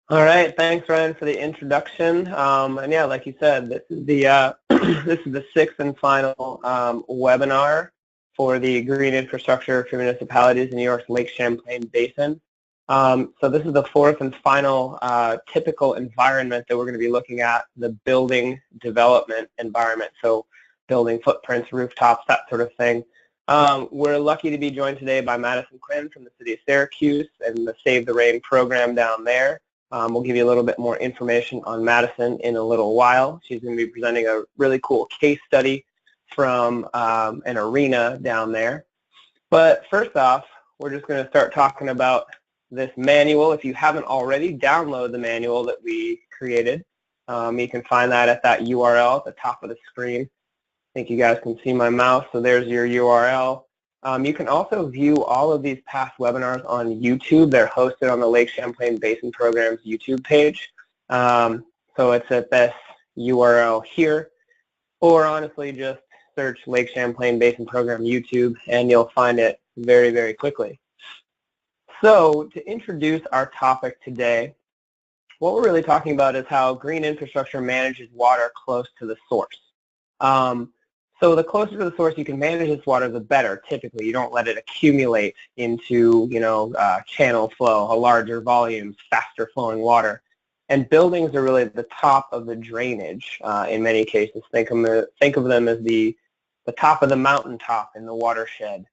All right, thanks Ryan for the introduction. And yeah, like you said, this is the this is the sixth and final webinar for the Green Infrastructure for Municipalities in New York's Lake Champlain Basin. So this is the fourth and final typical environment that we're going to be looking at, the building development environment. So building footprints, rooftops, that sort of thing. We're lucky to be joined today by Madison Quinn from the city of Syracuse and the Save the Rain program down there. We'll give you a little bit more information on Madison in a little while. She's going to be presenting a really cool case study from an arena down there. But first off, we're just going to start talking about this manual. If you haven't already, download the manual that we created. You can find that at that URL at the top of the screen. I think you guys can see my mouse, so there's your URL. You can also view all of these past webinars on YouTube. They're hosted on the Lake Champlain Basin Program's YouTube page. So it's at this URL here, or honestly just search Lake Champlain Basin Program YouTube and you'll find it very, very quickly. So to introduce our topic today, what we're really talking about is how green infrastructure manages water close to the source. So the closer to the source you can manage this water, the better. Typically, you don't let it accumulate into, channel flow, a larger volume, faster flowing water. And buildings are really the top of the drainage in many cases. Think of them as the top of the mountaintop in the watershed.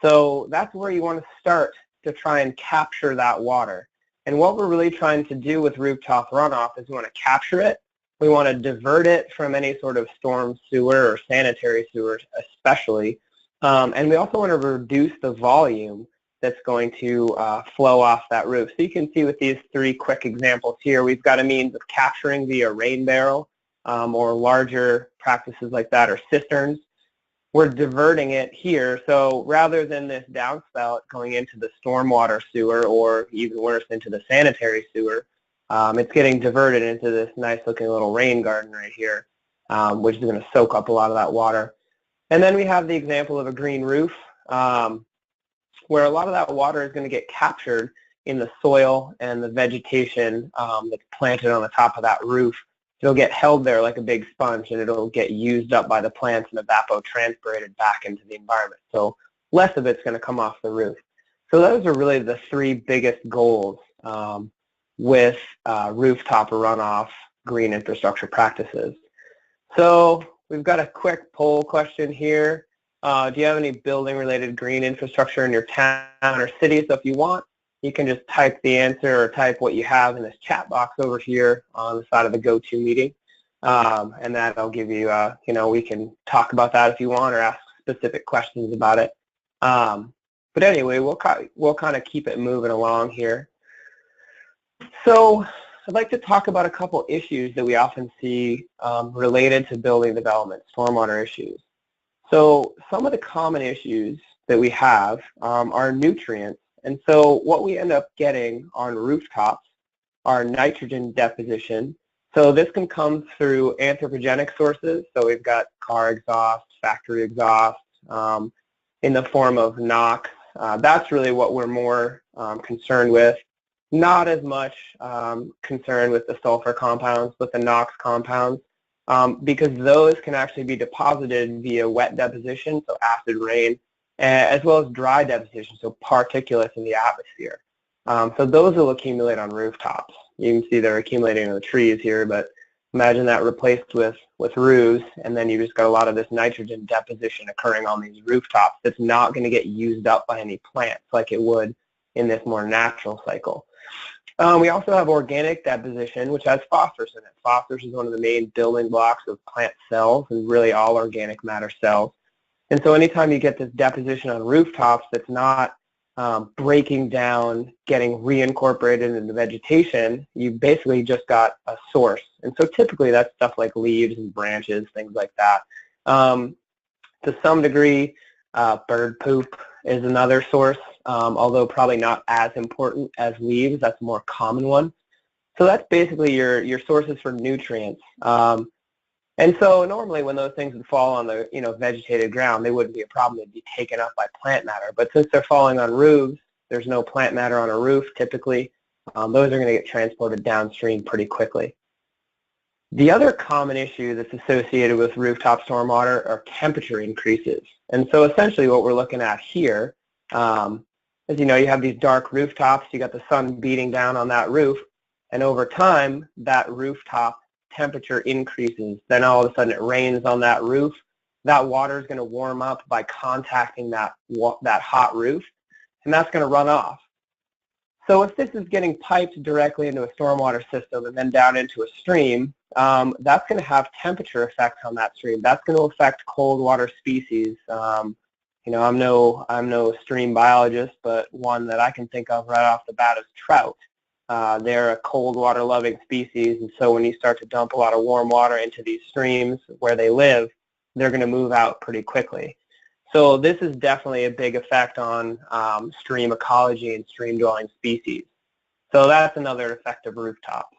So that's where you want to start to try and capture that water. And what we're really trying to do with rooftop runoff is we want to capture it. We want to divert it from any sort of storm sewer or sanitary sewer especially. And we also want to reduce the volume that's going to flow off that roof. So you can see with these three quick examples here, we've got a means of capturing via rain barrel or larger practices like that, or cisterns. We're diverting it here. So rather than this downspout going into the stormwater sewer, or even worse, into the sanitary sewer, it's getting diverted into this nice looking little rain garden right here, which is going to soak up a lot of that water. And then we have the example of a green roof, where a lot of that water is going to get captured in the soil and the vegetation that's planted on the top of that roof. It'll get held there like a big sponge, and it'll get used up by the plants and evapotranspirated back into the environment. So less of it's going to come off the roof. So those are really the three biggest goals with rooftop runoff green infrastructure practices. So we've got a quick poll question here. Do you have any building related green infrastructure in your town or city? So if you want, you can just type the answer or type what you have in this chat box over here on the side of the GoToMeeting. And that'll give you, we can talk about that if you want, or ask specific questions about it. But anyway, we'll kind of keep it moving along here. So I'd like to talk about a couple issues that we often see related to building development, stormwater issues. So some of the common issues that we have are nutrients. And so what we end up getting on rooftops are nitrogen deposition. So this can come through anthropogenic sources. So we've got car exhaust, factory exhaust, in the form of NOx. That's really what we're more concerned with. Not as much concerned with the sulfur compounds, but the NOx compounds, because those can actually be deposited via wet deposition, so acid rain, as well as dry deposition, so particulates in the atmosphere. So those will accumulate on rooftops. You can see they're accumulating in the trees here, but imagine that replaced with roofs, and then you just got a lot of this nitrogen deposition occurring on these rooftops that's not going to get used up by any plants like it would in this more natural cycle. We also have organic deposition, which has phosphorus in it. Phosphorus is one of the main building blocks of plant cells and really all organic matter cells. And so anytime you get this deposition on rooftops that's not breaking down, getting reincorporated into vegetation, you basically just got a source. And so typically that's stuff like leaves and branches, things like that. To some degree, bird poop is another source, although probably not as important as leaves. That's a more common one. So that's basically your sources for nutrients. And so normally when those things would fall on the vegetated ground, they wouldn't be a problem. They'd be taken up by plant matter. But since they're falling on roofs, there's no plant matter on a roof typically. those are going to get transported downstream pretty quickly. The other common issue that's associated with rooftop stormwater are temperature increases. And so essentially what we're looking at here is, you have these dark rooftops, you got the sun beating down on that roof, and over time that rooftop temperature increases. Then all of a sudden it rains on that roof. That water is going to warm up by contacting that hot roof, and that's going to run off. So if this is getting piped directly into a stormwater system and then down into a stream, that's going to have temperature effects on that stream. That's going to affect cold water species. I'm no stream biologist, but one that I can think of right off the bat is trout. They're a cold water loving species, and so when you start to dump a lot of warm water into these streams where they live, they're going to move out pretty quickly. So this is definitely a big effect on stream ecology and stream dwelling species. So that's another effect of rooftops.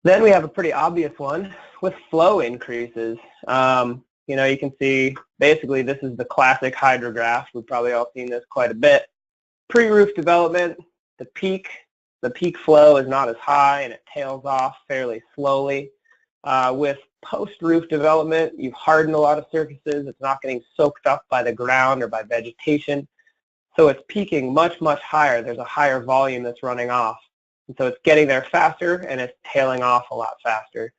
Then we have a pretty obvious one with flow increases. You can see basically this is the classic hydrograph. We've probably all seen this quite a bit. Pre-roof development, the peak flow is not as high and it tails off fairly slowly. With post-roof development, you've hardened a lot of surfaces. It's not getting soaked up by the ground or by vegetation. So it's peaking much, much higher. There's a higher volume that's running off. And so it's getting there faster and it's tailing off a lot faster.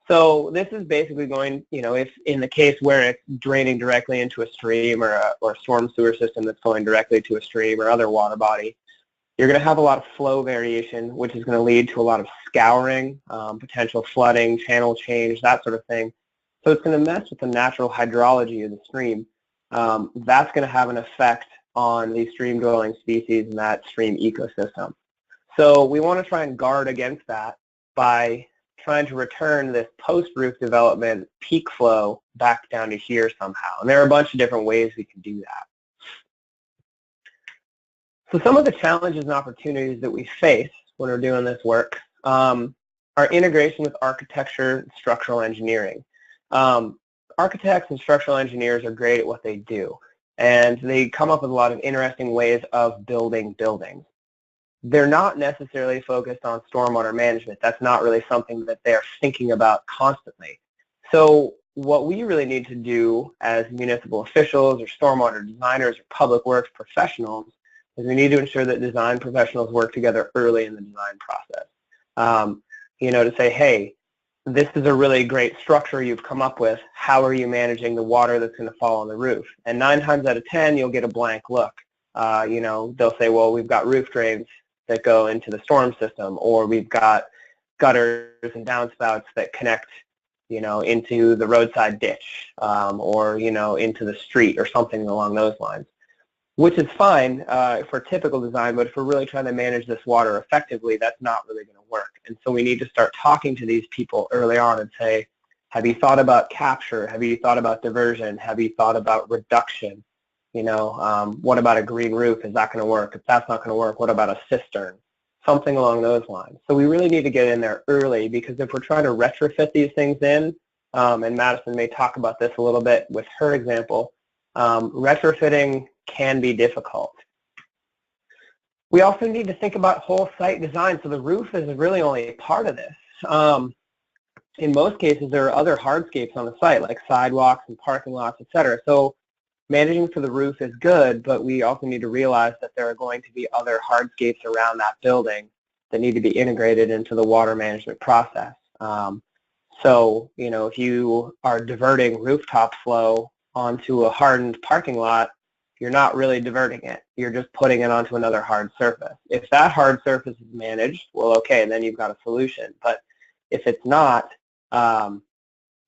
So this is basically going, if in the case where it's draining directly into a stream or a storm sewer system that's going directly to a stream or other water body, you're going to have a lot of flow variation, which is going to lead to a lot of scouring, potential flooding, channel change, that sort of thing. So it's going to mess with the natural hydrology of the stream. That's going to have an effect on the stream-dwelling species and that stream ecosystem. So we want to try and guard against that by trying to return this post-roof development peak flow back down to here somehow. And there are a bunch of different ways we can do that. So some of the challenges and opportunities that we face when we're doing this work are integration with architecture and structural engineering. Architects and structural engineers are great at what they do, and they come up with a lot of interesting ways of building buildings. They're not necessarily focused on stormwater management. That's not really something that they're thinking about constantly. So what we really need to do as municipal officials or stormwater designers or public works professionals is we need to ensure that design professionals work together early in the design process. To say, hey, this is a really great structure you've come up with. How are you managing the water that's going to fall on the roof? And 9 times out of 10, you'll get a blank look. They'll say, well, we've got roof drains that go into the storm system, or we've got gutters and downspouts that connect, into the roadside ditch, or, into the street or something along those lines, which is fine for typical design, but if we're really trying to manage this water effectively, that's not really going to work. And so we need to start talking to these people early on and say, have you thought about capture? Have you thought about diversion? Have you thought about reduction? What about a green roof? Is that going to work? If that's not going to work, what about a cistern? Something along those lines. So we really need to get in there early, because if we're trying to retrofit these things in, and Madison may talk about this a little bit with her example, retrofitting can be difficult. We also need to think about whole site design. So the roof is really only a part of this. In most cases, there are other hardscapes on the site, like sidewalks and parking lots, etc. So managing for the roof is good, but we also need to realize that there are going to be other hardscapes around that building that need to be integrated into the water management process. So, if you are diverting rooftop flow onto a hardened parking lot, you're not really diverting it. You're just putting it onto another hard surface. If that hard surface is managed, well, okay, then you've got a solution. But if it's not,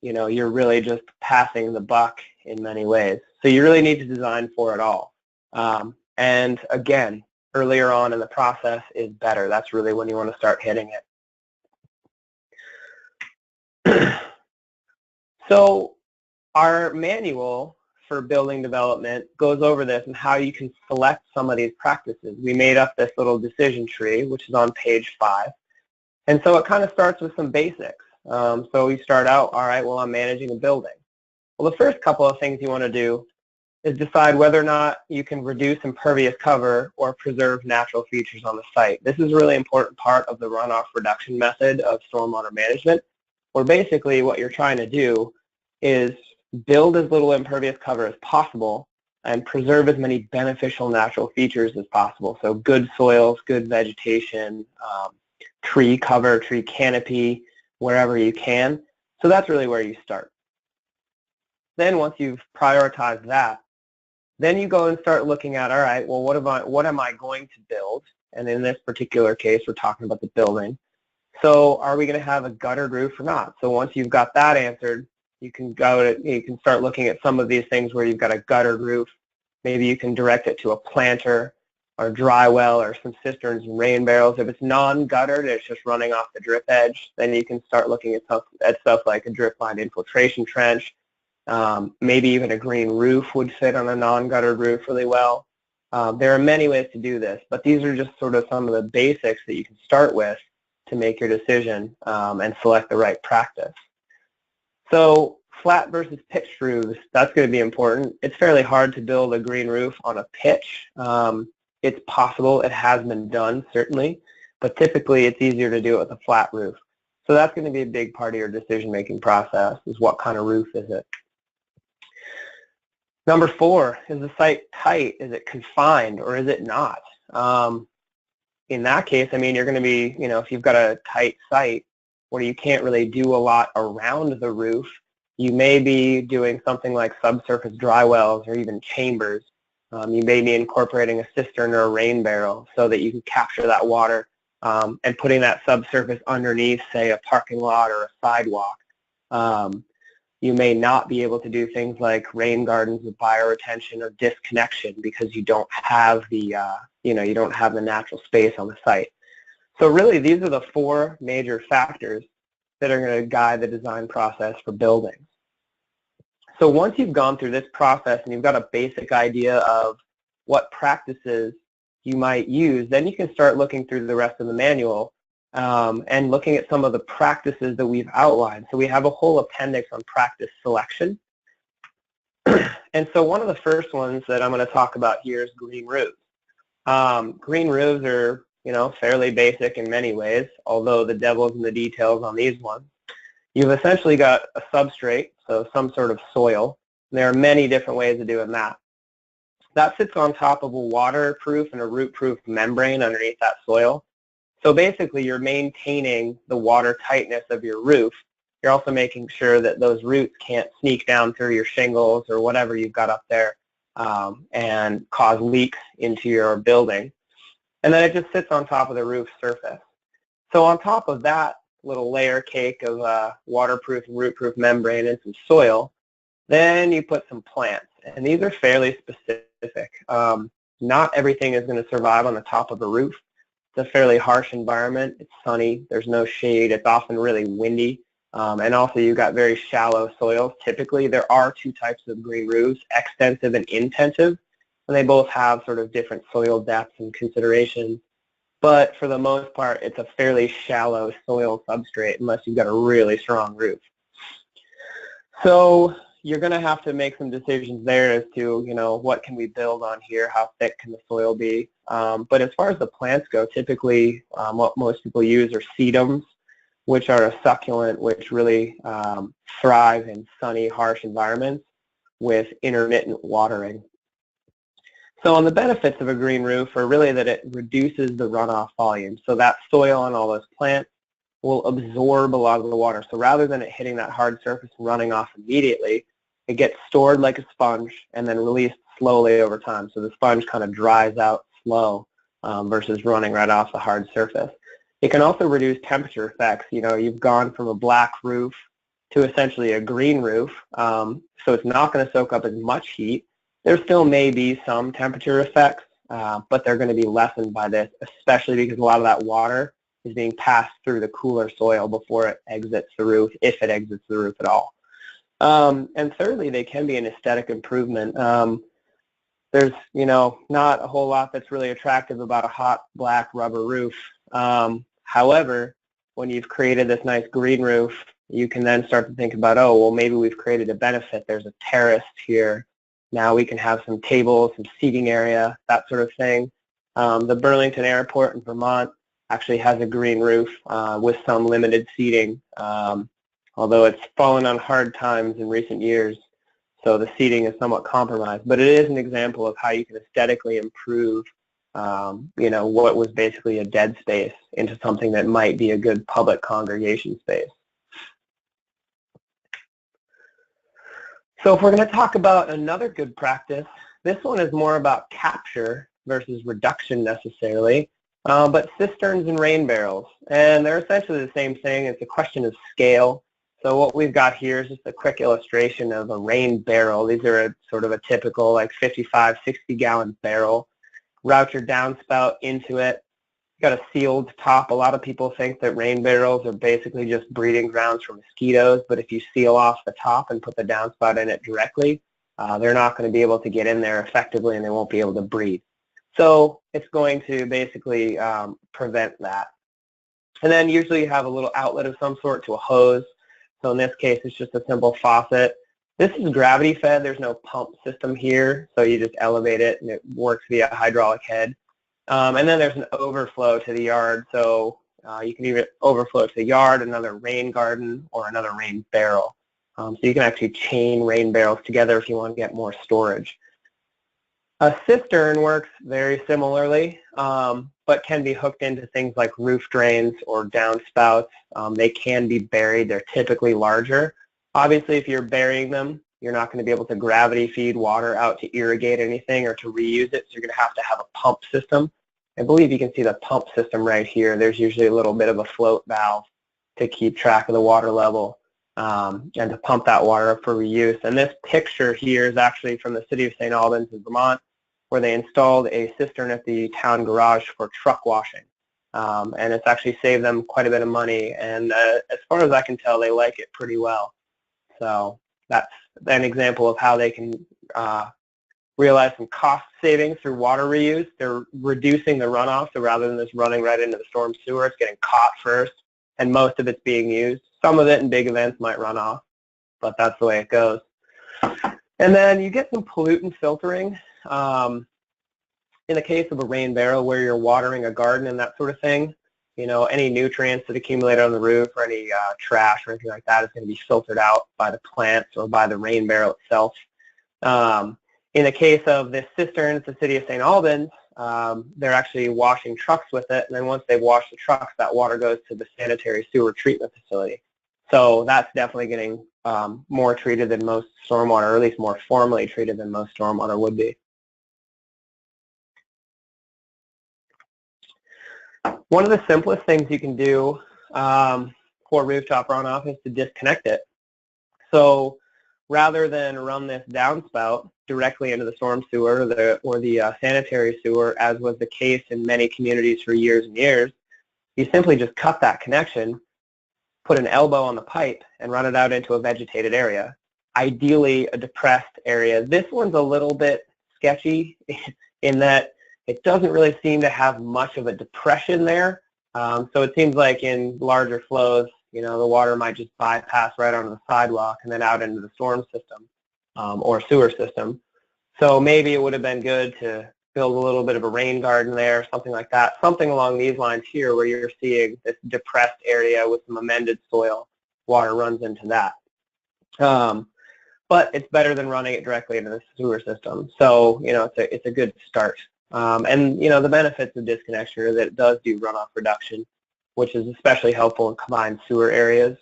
you're really just passing the buck in many ways. So you really need to design for it all. And again, earlier on in the process is better. That's really when you want to start hitting it. So our manual for building development goes over this and how you can select some of these practices. We made up this little decision tree, which is on page 5. And so it kind of starts with some basics. So you start out, all right, well, I'm managing a building. Well, the first couple of things you want to do is decide whether or not you can reduce impervious cover or preserve natural features on the site. This is a really important part of the runoff reduction method of stormwater management, where basically what you're trying to do is build as little impervious cover as possible and preserve as many beneficial natural features as possible. So good soils, good vegetation, tree cover, tree canopy, wherever you can. So that's really where you start. Then once you've prioritized that, then you go and start looking at, all right, well, what am I going to build? And in this particular case, we're talking about the building. So are we going to have a guttered roof or not? So once you've got that answered, you can start looking at some of these things where you've got a guttered roof. Maybe you can direct it to a planter or dry well or some cisterns and rain barrels. If it's non-guttered, it's just running off the drip edge, then you can start looking at stuff like a drip line infiltration trench. Maybe even a green roof would fit on a non-guttered roof really well. There are many ways to do this, but these are just sort of some of the basics that you can start with to make your decision and select the right practice. So flat versus pitched roofs, that's going to be important. It's fairly hard to build a green roof on a pitch. It's possible. It has been done, certainly, but typically it's easier to do it with a flat roof. So that's going to be a big part of your decision-making process, is what kind of roof is it. Number 4, is the site tight? Is it confined or is it not? In that case, I mean, you're going to be, if you've got a tight site where you can't really do a lot around the roof, you may be doing something like subsurface dry wells or even chambers. You may be incorporating a cistern or a rain barrel so that you can capture that water and putting that subsurface underneath, say, a parking lot or a sidewalk. You may not be able to do things like rain gardens with bioretention or disconnection because you don't have the, you don't have the natural space on the site. So really, these are the 4 major factors that are going to guide the design process for buildings. So once you've gone through this process and you've got a basic idea of what practices you might use, then you can start looking through the rest of the manual and looking at some of the practices that we've outlined. So we have a whole appendix on practice selection. And so one of the first ones that I'm going to talk about here is green roofs. Green roofs are, fairly basic in many ways, although the devil's in the details on these ones. You've essentially got a substrate, so some sort of soil. There are many different ways of doing that. That sits on top of a waterproof and a root-proof membrane underneath that soil. So basically, you're maintaining the water tightness of your roof. You're also making sure that those roots can't sneak down through your shingles or whatever you've got up there and cause leaks into your building. And then it just sits on top of the roof surface. So on top of that little layer cake of waterproof and root-proof membrane and some soil, then you put some plants. And these are fairly specific. Not everything is going to survive on the top of a roof. It's a fairly harsh environment. It's sunny. There's no shade. It's often really windy. And also you've got very shallow soils. Typically there are 2 types of green roofs, extensive and intensive, and they both have sort of different soil depths and considerations. But for the most part, it's a fairly shallow soil substrate unless you've got a really strong roof. So you're going to have to make some decisions there as to, what can we build on here? How thick can the soil be? But as far as the plants go, typically what most people use are sedums, which are a succulent which really thrive in sunny, harsh environments with intermittent watering. So on the benefits of a green roof are really that it reduces the runoff volume. So that soil and all those plants will absorb a lot of the water. So rather than it hitting that hard surface and running off immediately, it gets stored like a sponge and then released slowly over time. So the sponge kind of dries out slow versus running right off the hard surface. It can also reduce temperature effects. You've gone from a black roof to essentially a green roof, so it's not going to soak up as much heat. There still may be some temperature effects, but they're going to be lessened by this, especially because a lot of that water is being passed through the cooler soil before it exits the roof, if it exits the roof at all. And thirdly, they can be an aesthetic improvement. There's, not a whole lot that's really attractive about a hot black rubber roof. However, when you've created this nice green roof, you can then start to think about, oh, well, maybe we've created a benefit. There's a terrace here. Now we can have some tables, some seating area, that sort of thing. The Burlington Airport in Vermont actually has a green roof with some limited seating, although it's fallen on hard times in recent years, so the seating is somewhat compromised. But it is an example of how you can aesthetically improve what was basically a dead space into something that might be a good public congregation space. So if we're going to talk about another good practice, this one is more about capture versus reduction necessarily, but cisterns and rain barrels. And they're essentially the same thing. It's a question of scale. So what we've got here is just a quick illustration of a rain barrel. These are sort of a typical like 55, 60-gallon barrel. Route your downspout into it. Got a sealed top. A lot of people think that rain barrels are basically just breeding grounds for mosquitoes, but if you seal off the top and put the downspout in it directly, they're not going to be able to get in there effectively and they won't be able to breed. So it's going to basically prevent that. And then usually you have a little outlet of some sort to a hose. So in this case, it's just a simple faucet. This is gravity fed. There's no pump system here, so you just elevate it and it works via hydraulic head. And then there's an overflow to the yard, so you can either overflow to the yard, another rain garden, or another rain barrel. So you can actually chain rain barrels together if you want to get more storage. A cistern works very similarly, but can be hooked into things like roof drains or downspouts. They can be buried. They're typically larger. Obviously, if you're burying them, you're not going to be able to gravity feed water out to irrigate anything or to reuse it, so you're going to have a pump system. I believe you can see the pump system right here. There's usually a little bit of a float valve to keep track of the water level and to pump that water up for reuse. And this picture here is actually from the city of St. Albans in Vermont, where they installed a cistern at the town garage for truck washing. And it's actually saved them quite a bit of money, and as far as I can tell, they like it pretty well. So that's an example of how they can realize some cost savings through water reuse. They're reducing the runoff, so rather than just running right into the storm sewer, it's getting caught first, and most of it's being used. Some of it in big events might run off, but that's the way it goes. And then you get some pollutant filtering. In the case of a rain barrel where you're watering a garden and that sort of thing, any nutrients that accumulate on the roof or any trash or anything like that is going to be filtered out by the plants or by the rain barrel itself. In the case of this cistern at the city of St. Albans, they're actually washing trucks with it, and then once they've washed the trucks, that water goes to the sanitary sewer treatment facility. So that's definitely getting more treated than most stormwater, or at least more formally treated than most stormwater would be. One of the simplest things you can do for rooftop runoff is to disconnect it. So rather than run this downspout directly into the storm sewer or the sanitary sewer, as was the case in many communities for years and years, you simply just cut that connection, put an elbow on the pipe, and run it out into a vegetated area, ideally a depressed area. This one's a little bit sketchy in that it doesn't really seem to have much of a depression there. So it seems like in larger flows, the water might just bypass right onto the sidewalk and then out into the storm system or sewer system. So maybe it would have been good to build a little bit of a rain garden there, something like that, something along these lines here where you're seeing this depressed area with some amended soil. Water runs into that. But it's better than running it directly into the sewer system. So, it's a good start. And the benefits of disconnection are that it does do runoff reduction, which is especially helpful in combined sewer areas.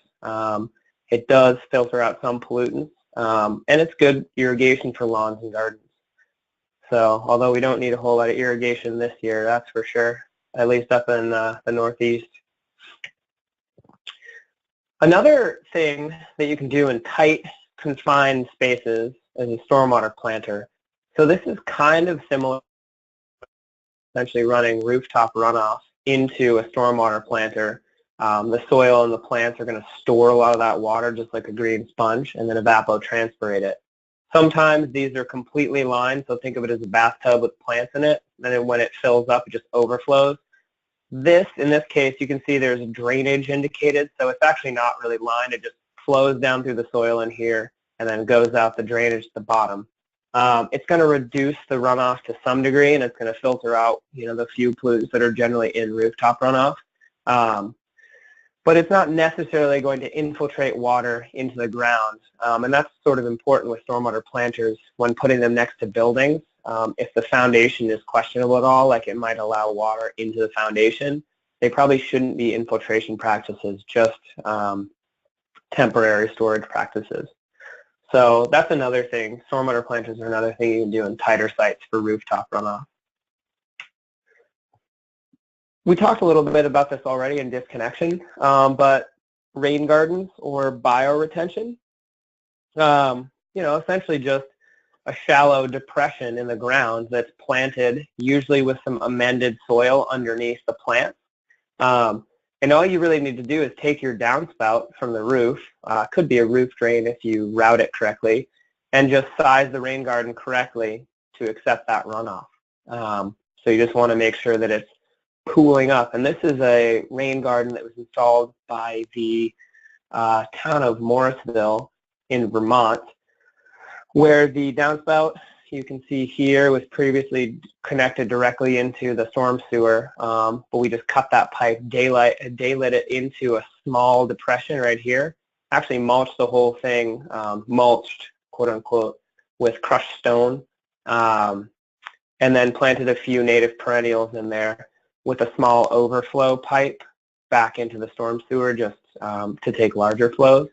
It does filter out some pollutants, and it's good irrigation for lawns and gardens. So although we don't need a whole lot of irrigation this year, that's for sure, at least up in the Northeast. Another thing that you can do in tight, confined spaces is a stormwater planter. So this is kind of similar, essentially running rooftop runoff into a stormwater planter. The soil and the plants are going to store a lot of that water just like a green sponge and then evapotranspirate it. Sometimes these are completely lined, so think of it as a bathtub with plants in it, and then when it fills up, it just overflows. In this case, you can see there's drainage indicated, so it's actually not really lined. It just flows down through the soil in here and then goes out the drainage at the bottom. it's going to reduce the runoff to some degree, and it's going to filter out, the few pollutants that are generally in rooftop runoff. But it's not necessarily going to infiltrate water into the ground, and that's sort of important with stormwater planters when putting them next to buildings. If the foundation is questionable at all, like it might allow water into the foundation, they probably shouldn't be infiltration practices, just temporary storage practices. So that's another thing. Stormwater planters are another thing you can do in tighter sites for rooftop runoff. We talked a little bit about this already in disconnection, but rain gardens or bioretention, essentially just a shallow depression in the ground that's planted, usually with some amended soil underneath the plant. And all you really need to do is take your downspout from the roof, could be a roof drain if you route it correctly, and just size the rain garden correctly to accept that runoff. So you just want to make sure that it's pooling up. And this is a rain garden that was installed by the town of Morrisville in Vermont, where the downspout, you can see here, was previously connected directly into the storm sewer, but we just cut that pipe, daylit it into a small depression right here, actually mulched the whole thing, mulched, quote unquote, with crushed stone, and then planted a few native perennials in there with a small overflow pipe back into the storm sewer just to take larger flows.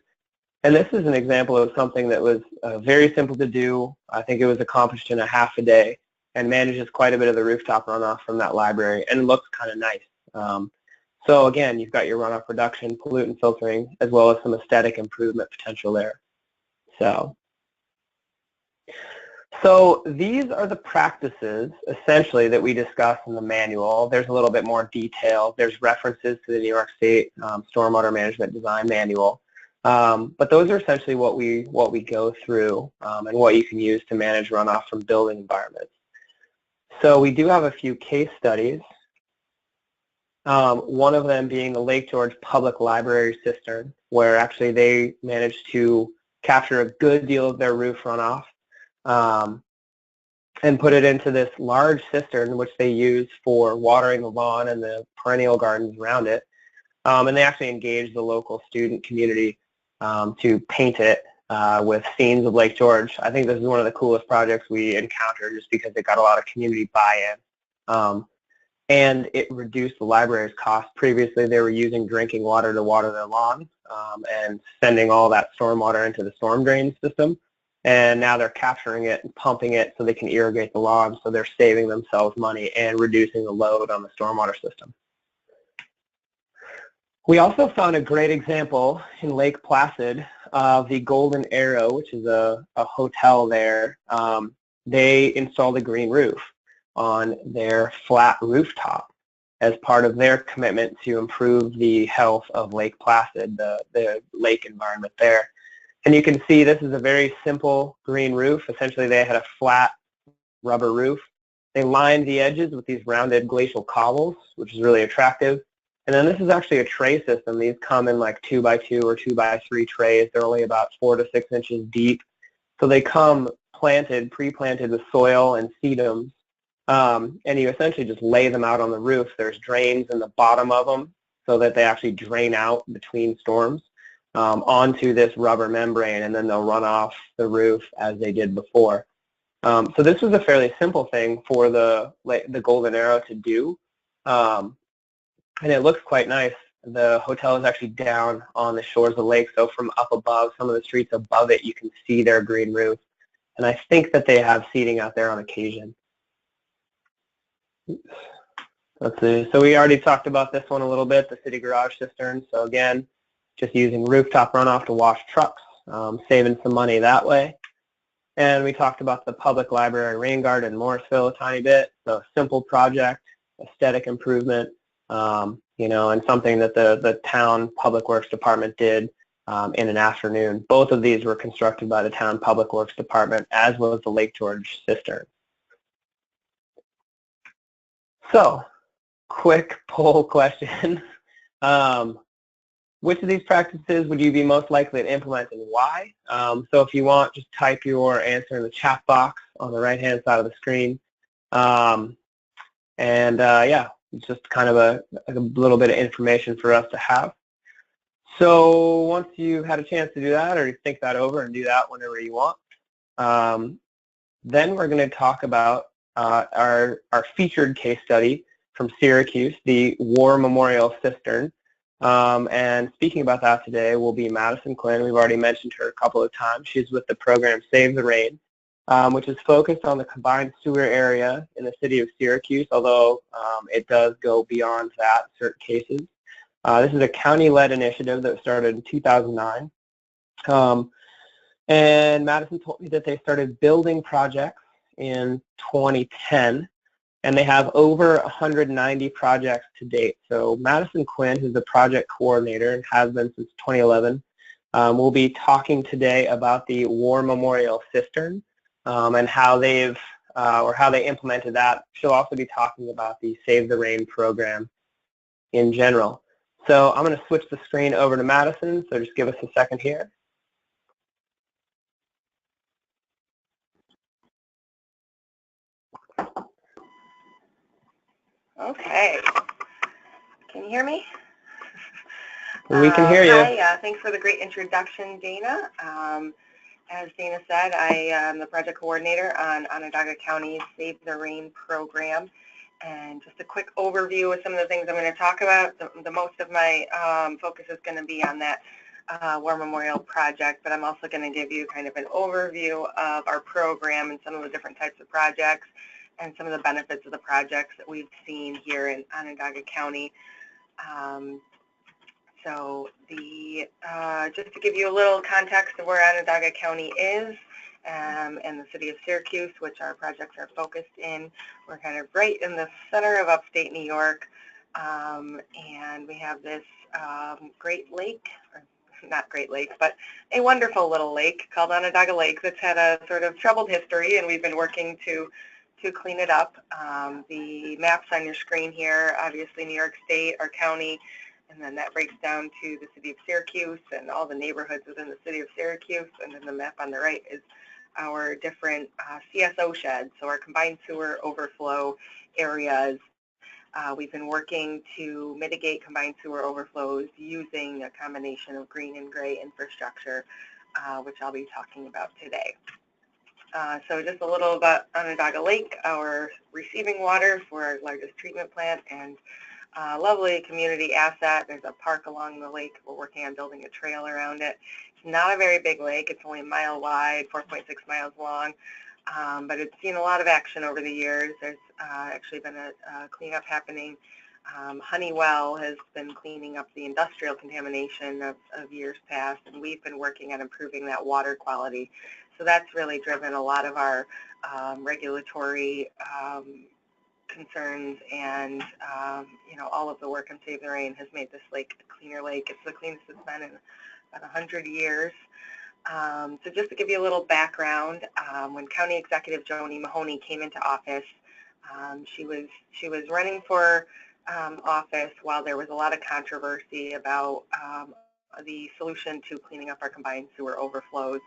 And this is an example of something that was very simple to do. I think it was accomplished in a half a day and manages quite a bit of the rooftop runoff from that library and looks kind of nice. So again, you've got your runoff reduction, pollutant filtering, as well as some aesthetic improvement potential there. So these are the practices, essentially, that we discuss in the manual. There's a little bit more detail. There's references to the New York State Stormwater Management Design Manual. But those are essentially what we go through and what you can use to manage runoff from building environments. So we do have a few case studies, one of them being the Lake George Public Library cistern, where actually they managed to capture a good deal of their roof runoff and put it into this large cistern, which they use for watering the lawn and the perennial gardens around it. And they actually engaged the local student community to paint it with scenes of Lake George. I think this is one of the coolest projects we encountered just because it got a lot of community buy-in. And it reduced the library's cost. Previously, they were using drinking water to water their lawn and sending all that stormwater into the storm drain system. And now they're capturing it and pumping it so they can irrigate the lawn, so they're saving themselves money and reducing the load on the stormwater system. We also found a great example in Lake Placid of the Golden Arrow, which is a hotel there. They installed a green roof on their flat rooftop as part of their commitment to improve the health of Lake Placid, the lake environment there. And you can see this is a very simple green roof. Essentially, they had a flat rubber roof. They lined the edges with these rounded glacial cobbles, which is really attractive. And then this is actually a tray system. These come in like 2x2 or 2x3 trays. They're only about 4 to 6 inches deep. So they come planted, pre-planted with soil and sedums. And you essentially just lay them out on the roof. There's drains in the bottom of them so that they actually drain out between storms onto this rubber membrane, and then they'll run off the roof as they did before. So this was a fairly simple thing for the Golden Arrow to do. And it looks quite nice. The hotel is actually down on the shores of the lake, so from up above, some of the streets above it, you can see their green roof. And I think that they have seating out there on occasion. Let's see. So we already talked about this one a little bit, the city garage cistern. So again, just using rooftop runoff to wash trucks, saving some money that way. And we talked about the public library rain garden in Morrisville a tiny bit. So simple project, aesthetic improvement. And something that the town public works department did in an afternoon. Both of these were constructed by the town public works department, as well as the Lake George cistern. So, quick poll question. which of these practices would you be most likely to implement and why? So if you want, just type your answer in the chat box on the right-hand side of the screen. Yeah, it's just kind of a little bit of information for us to have. So once you've had a chance to do that, or you think that over and do that whenever you want, then we're going to talk about our featured case study from Syracuse, the War Memorial Cistern. And speaking about that today will be Madison Quinn. We've already mentioned her a couple of times. She's with the program Save the Rain, which is focused on the combined sewer area in the city of Syracuse, although it does go beyond that in certain cases. This is a county-led initiative that started in 2009. And Madison told me that they started building projects in 2010, and they have over 190 projects to date. So Madison Quinn, who's the project coordinator and has been since 2011, will be talking today about the War Memorial Cistern and how they've how they implemented that. She'll also be talking about the Save the Rain program in general. So I'm going to switch the screen over to Madison, so just give us a second here. Okay. Can you hear me? We can hear you. Hi, thanks for the great introduction, Dana. As Dana said, I am the project coordinator on Onondaga County's Save the Rain program. And just a quick overview of some of the things I'm going to talk about. The most of my focus is going to be on that War Memorial project, but I'm also going to give you kind of an overview of our program and some of the different types of projects and some of the benefits of the projects that we've seen here in Onondaga County. Just to give you a little context of where Onondaga County is, and the city of Syracuse, which our projects are focused in. We're kind of right in the center of upstate New York, and we have this great lake, or not Great Lake, but a wonderful little lake called Onondaga Lake that's had a sort of troubled history, and we've been working to clean it up. The maps on your screen here, obviously New York State, our county, and then that breaks down to the city of Syracuse and all the neighborhoods within the city of Syracuse, and then the map on the right is our different CSO sheds, so our combined sewer overflow areas. We've been working to mitigate combined sewer overflows using a combination of green and gray infrastructure, which I'll be talking about today. So just a little about Onondaga Lake, our receiving water for our largest treatment plant, and lovely community asset. There's a park along the lake. We're working on building a trail around it. It's not a very big lake. It's only a mile wide, 4.6 miles long, but it's seen a lot of action over the years. There's actually been a cleanup happening. Honeywell has been cleaning up the industrial contamination of years past, and we've been working on improving that water quality. So that's really driven a lot of our regulatory concerns, and all of the work on Save the Rain has made this lake a cleaner lake. It's the cleanest it's been in about 100 years. So just to give you a little background, when County Executive Joni Mahoney came into office, she was running for office while there was a lot of controversy about the solution to cleaning up our combined sewer overflows.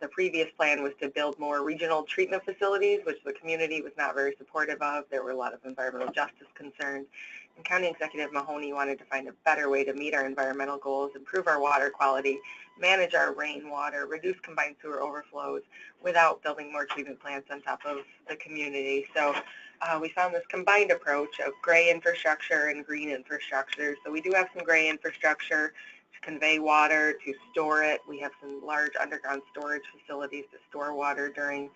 The previous plan was to build more regional treatment facilities, which the community was not very supportive of. There were a lot of environmental justice concerns. And County Executive Mahoney wanted to find a better way to meet our environmental goals, improve our water quality, manage our rainwater, reduce combined sewer overflows without building more treatment plants on top of the community. So we found this combined approach of gray infrastructure and green infrastructure. So we do have some gray infrastructure to convey water, to store it. We have some large underground storage facilities to store water during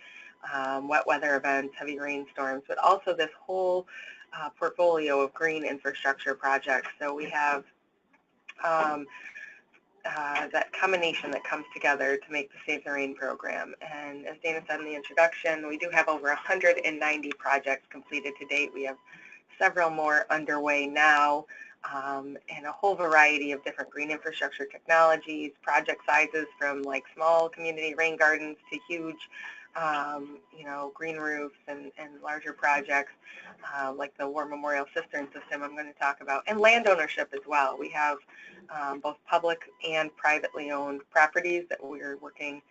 wet weather events, heavy rainstorms, but also this whole portfolio of green infrastructure projects. So we have that combination that comes together to make the Save the Rain program. And as Dana said in the introduction, we do have over 190 projects completed to date. We have several more underway now, and a whole variety of different green infrastructure technologies, project sizes from like small community rain gardens to huge you know, green roofs and larger projects like the War Memorial Cistern System I'm going to talk about, and land ownership as well. We have both public and privately owned properties that we're working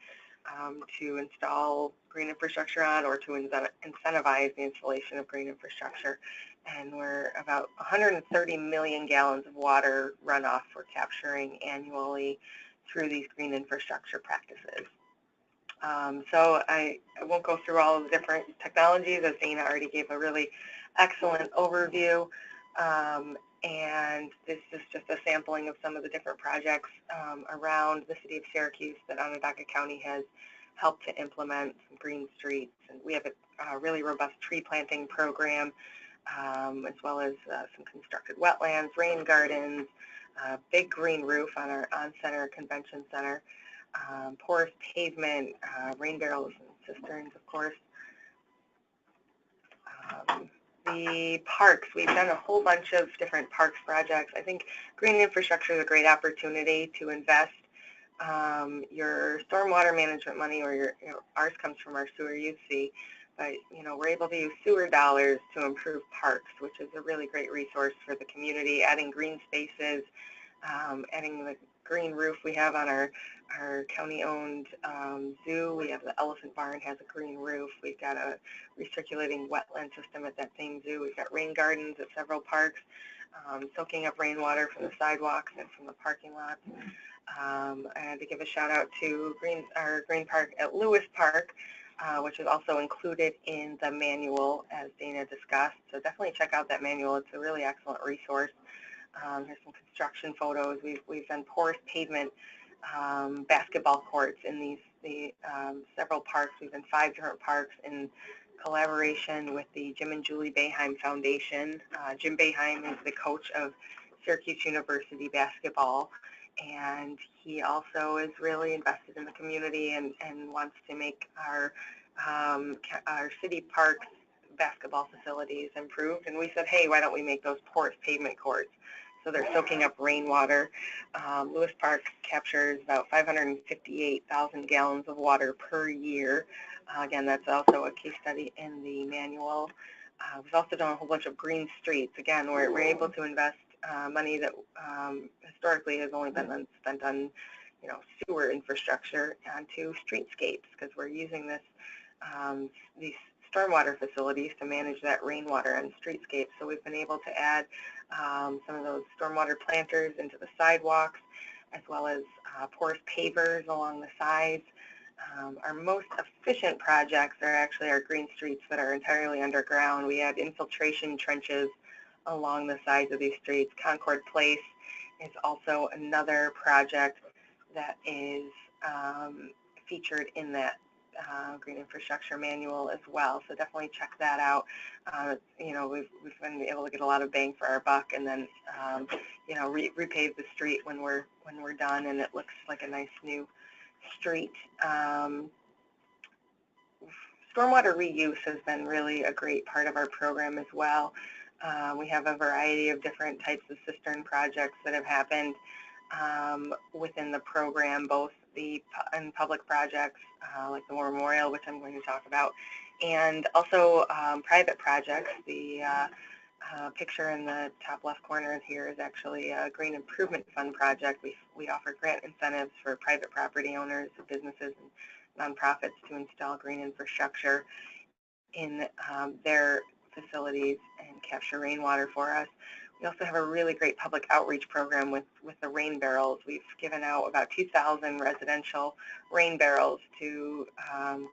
to install green infrastructure on, or to incentivize the installation of green infrastructure. And we're about 130 million gallons of water runoff we're capturing annually through these green infrastructure practices. So I won't go through all of the different technologies, as Dana already gave a really excellent overview. And this is just a sampling of some of the different projects around the city of Syracuse that Onondaga County has helped to implement, some green streets. And we have a really robust tree planting program, as well as some constructed wetlands, rain gardens, big green roof on our on-center convention center, porous pavement, rain barrels and cisterns, of course. The parks, we've done a whole bunch of different parks projects. I think green infrastructure is a great opportunity to invest your stormwater management money, or ours comes from our sewer use fee, but we're able to use sewer dollars to improve parks, which is a really great resource for the community, adding green spaces, adding the green roof we have on our county-owned zoo. We have the elephant barn, has a green roof. We've got a recirculating wetland system at that same zoo. We've got rain gardens at several parks, soaking up rainwater from the sidewalks and from the parking lots. I had to give a shout out to our green park at Lewis Park, which is also included in the manual, as Dana discussed. So definitely check out that manual. It's a really excellent resource. Here's some construction photos. We've done porous pavement basketball courts in these several parks. We've done 5 different parks in collaboration with the Jim and Julie Boeheim Foundation. Jim Boeheim is the coach of Syracuse University basketball, and he also is really invested in the community and wants to make our city parks basketball facilities improved. And we said, hey, why don't we make those porous pavement courts? So they're soaking up rainwater. Lewis Park captures about 558,000 gallons of water per year. Again, that's also a case study in the manual. We've also done a whole bunch of green streets. Again, we're able to invest money that historically has only been spent on sewer infrastructure onto streetscapes, because we're using these stormwater facilities to manage that rainwater on streetscapes. So we've been able to add some of those stormwater planters into the sidewalks, as well as porous pavers along the sides. Our most efficient projects are actually our green streets that are entirely underground. We had infiltration trenches along the sides of these streets. Concord Place is also another project that is featured in that green infrastructure manual as well. So definitely check that out. We've been able to get a lot of bang for our buck, and then repave the street when we're done, and it looks like a nice new street. Stormwater reuse has been really a great part of our program as well. We have a variety of different types of cistern projects that have happened within the program, both the public projects like the War Memorial, which I'm going to talk about, and also private projects. The picture in the top left corner here is actually a Green Improvement Fund project. We offer grant incentives for private property owners, businesses, and nonprofits to install green infrastructure in their facilities and capture rainwater for us. We also have a really great public outreach program with the rain barrels. We've given out about 2,000 residential rain barrels to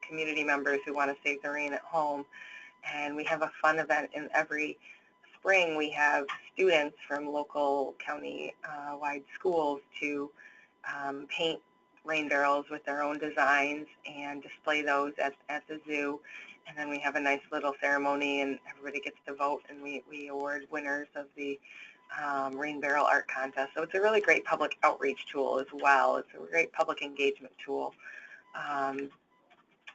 community members who want to save the rain at home. And we have a fun event in every spring. We have students from local county-wide schools to paint rain barrels with their own designs and display those at the zoo. And then we have a nice little ceremony, and everybody gets to vote, and we award winners of the rain barrel art contest. So it's a really great public outreach tool as well. It's a great public engagement tool. Of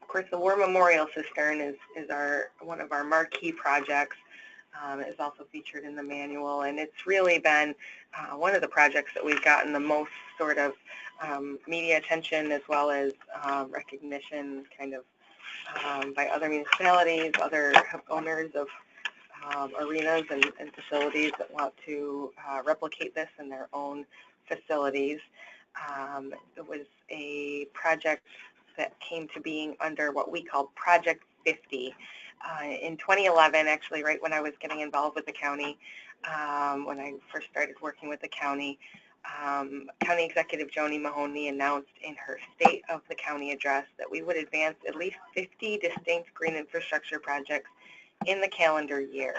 course, the War Memorial Cistern is one of our marquee projects. It is also featured in the manual, and it's really been one of the projects that we've gotten the most sort of media attention, as well as recognition, kind of by other municipalities, other owners of arenas and facilities that want to replicate this in their own facilities. It was a project that came to being under what we called Project 50. In 2011, actually right when I was getting involved with the county, when I first started working with the county, County Executive Joni Mahoney announced in her State of the County address that we would advance at least 50 distinct green infrastructure projects in the calendar year.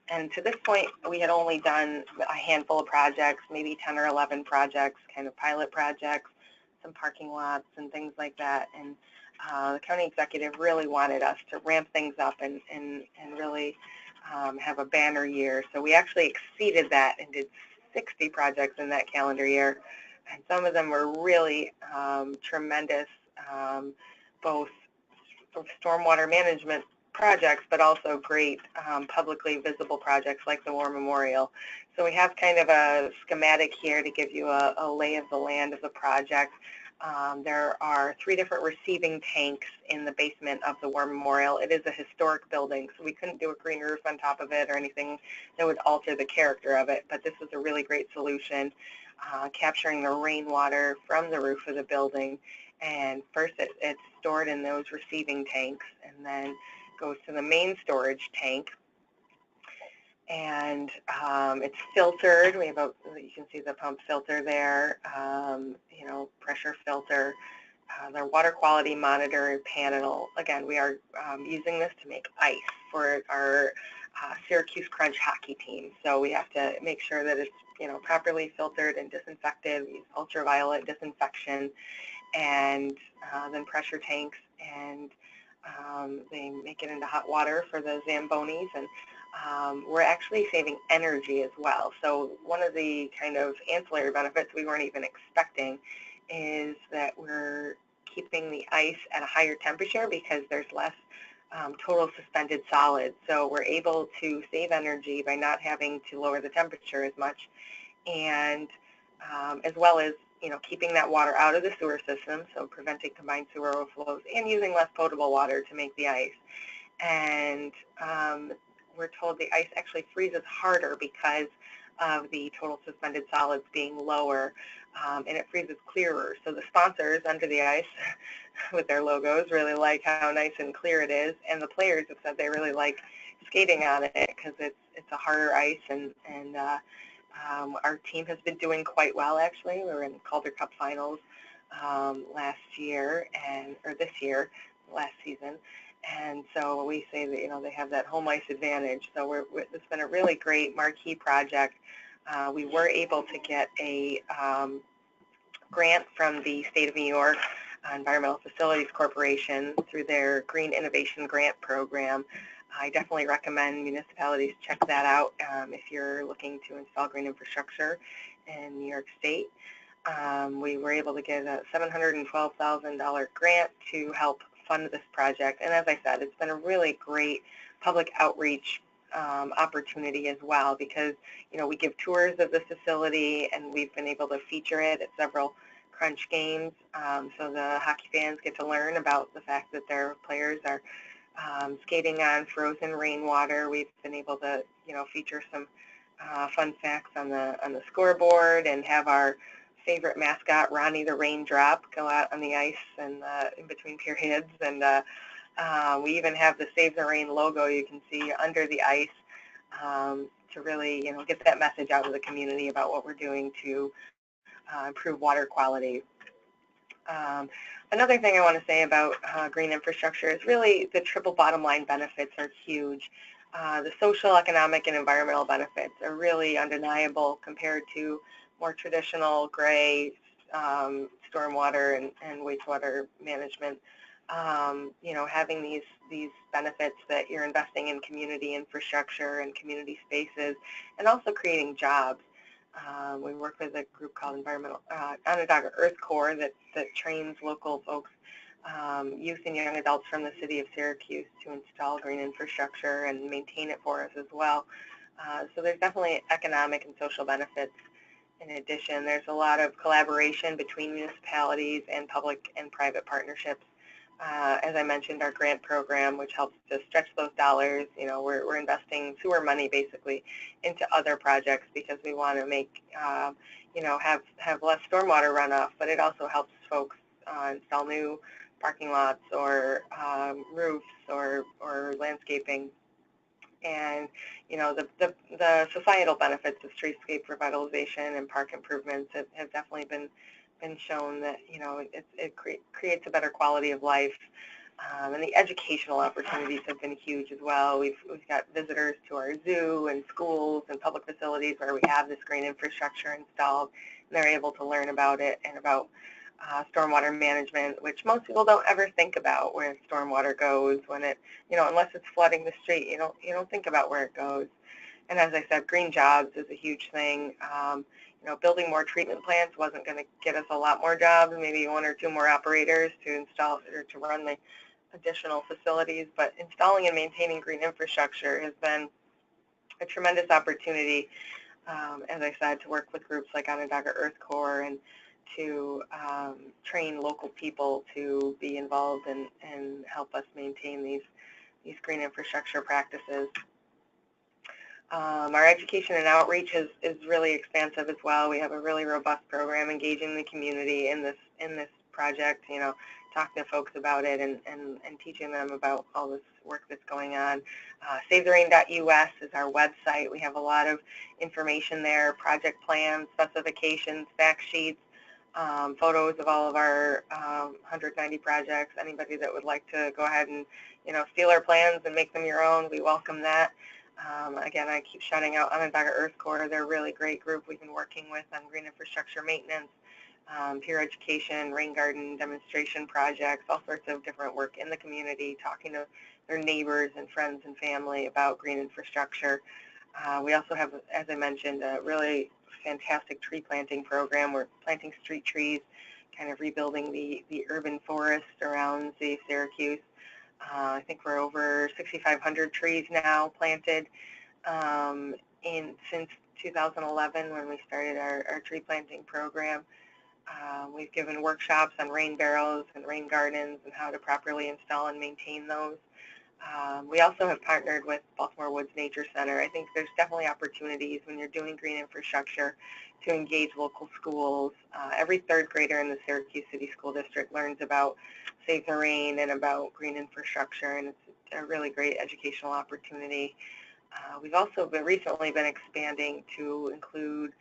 And to this point, we had only done a handful of projects, maybe 10 or 11 projects, kind of pilot projects, some parking lots and things like that. And the county executive really wanted us to ramp things up and really have a banner year. So we actually exceeded that and did 60 projects in that calendar year. And some of them were really tremendous, both stormwater management projects, but also great publicly visible projects like the War Memorial. So we have kind of a schematic here to give you a lay of the land of the project. There are 3 different receiving tanks in the basement of the War Memorial. It is a historic building, so we couldn't do a green roof on top of it or anything that would alter the character of it, but this is a really great solution, capturing the rainwater from the roof of the building. And first it's stored in those receiving tanks, and then goes to the main storage tank, and it's filtered. We have you can see the pump filter there, you know, pressure filter, their water quality monitor panel. Again, we are using this to make ice for our Syracuse Crunch hockey team. So we have to make sure that it's, you know, properly filtered and disinfected. We use ultraviolet disinfection, and then pressure tanks, and they make it into hot water for the Zambonis, and we're actually saving energy as well. So one of the kind of ancillary benefits we weren't even expecting is that we're keeping the ice at a higher temperature because there's less total suspended solids. So we're able to save energy by not having to lower the temperature as much, and as well as, you know, keeping that water out of the sewer system, so preventing combined sewer overflows, and using less potable water to make the ice. And we're told the ice actually freezes harder because of the total suspended solids being lower, and it freezes clearer. So the sponsors under the ice with their logos really like how nice and clear it is, and the players have said they really like skating on it because it's a harder ice, and our team has been doing quite well, actually. We were in Calder Cup finals last year, or this year, last season. And so we say that, you know, they have that home ice advantage. So it's been a really great marquee project. We were able to get a grant from the State of New York Environmental Facilities Corporation through their Green Innovation Grant Program. I definitely recommend municipalities check that out if you're looking to install green infrastructure in New York State. We were able to get a $712,000 grant to help fund this project. And as I said, it's been a really great public outreach opportunity as well, because, you know, we give tours of the facility, and we've been able to feature it at several Crunch games. So the hockey fans get to learn about the fact that their players are skating on frozen rainwater. We've been able to, you know, feature some fun facts on the scoreboard, and have our favorite mascot, Ronnie the Raindrop, go out on the ice and in between periods. And we even have the Save the Rain logo you can see under the ice to really, you know, get that message out to the community about what we're doing to improve water quality. Another thing I want to say about green infrastructure is really the triple bottom line benefits are huge. The social, economic, and environmental benefits are really undeniable compared to more traditional gray stormwater and wastewater management. You know, having these benefits that you're investing in community infrastructure and community spaces, and also creating jobs. We work with a group called Onondaga Earth Corps that trains local folks, youth and young adults from the city of Syracuse, to install green infrastructure and maintain it for us as well. So there's definitely economic and social benefits. In addition, there's a lot of collaboration between municipalities and public and private partnerships As I mentioned, our grant program, which helps to stretch those dollars. You know, we're investing sewer money basically into other projects because we want to make, you know, have less stormwater runoff, but it also helps folks install new parking lots or roofs or landscaping. And, you know, the societal benefits of streetscape revitalization and park improvements have definitely been shown that, you know, it creates a better quality of life. And the educational opportunities have been huge as well. We've got visitors to our zoo and schools and public facilities where we have this green infrastructure installed, and they're able to learn about it and about stormwater management, which most people don't ever think about where stormwater goes when it, you know, unless it's flooding the street, you don't think about where it goes. And as I said, green jobs is a huge thing. You know, building more treatment plants wasn't going to get us a lot more jobs, maybe 1 or 2 more operators to install or to run the additional facilities, but installing and maintaining green infrastructure has been a tremendous opportunity, as I said, to work with groups like Onondaga Earth Corps and to train local people to be involved and help us maintain these green infrastructure practices. Our education and outreach is really expansive as well. We have a really robust program engaging the community in this project, you know, talking to folks about it and teaching them about all this work that's going on. SaveTheRain.us is our website. We have a lot of information there, project plans, specifications, fact sheets, photos of all of our 190 projects. Anybody that would like to go ahead and, you know, steal our plans and make them your own, we welcome that. Again, I keep shouting out Onondaga Earth Corps. They're a really great group we've been working with on green infrastructure maintenance, peer education, rain garden demonstration projects, all sorts of different work in the community, talking to their neighbors and friends and family about green infrastructure. We also have, as I mentioned, a really fantastic tree planting program. We're planting street trees, kind of rebuilding the urban forest around the city of Syracuse. I think we're over 6,500 trees now planted since 2011 when we started our tree planting program. We've given workshops on rain barrels and rain gardens and how to properly install and maintain those. We also have partnered with Baltimore Woods Nature Center. I think there's definitely opportunities when you're doing green infrastructure to engage local schools. Every 3rd grader in the Syracuse City School District learns about Save the Rain and about green infrastructure, and it's a really great educational opportunity. We've also recently been expanding to include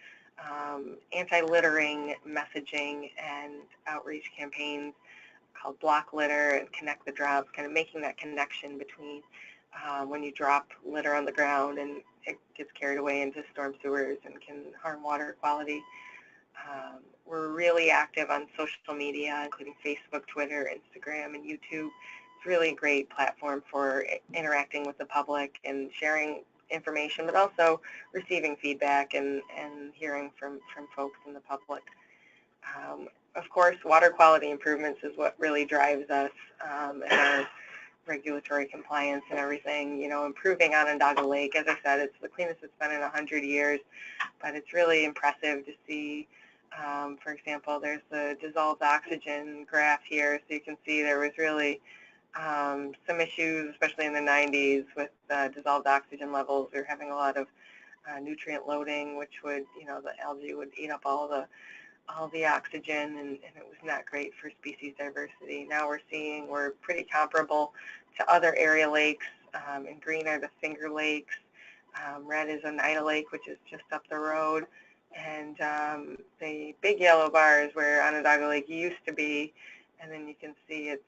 anti-littering messaging and outreach campaigns called Block Litter and Connect the Drops, kind of making that connection between when you drop litter on the ground and it gets carried away into storm sewers and can harm water quality. We're really active on social media, including Facebook, Twitter, Instagram, and YouTube. It's really a great platform for interacting with the public and sharing information, but also receiving feedback and hearing from folks in the public. Of course, water quality improvements is what really drives us and our regulatory compliance and everything. You know, improving Onondaga Lake, as I said, it's the cleanest it's been in 100 years, but it's really impressive to see. For example, there's the dissolved oxygen graph here, so you can see there was really some issues, especially in the 90s, with dissolved oxygen levels. We were having a lot of nutrient loading, which would, you know, the algae would eat up all the oxygen, and it was not great for species diversity. Now we're pretty comparable to other area lakes. In green are the Finger Lakes. Red is Oneida Lake, which is just up the road. And the big yellow bar is where Onondaga Lake used to be, and then you can see it's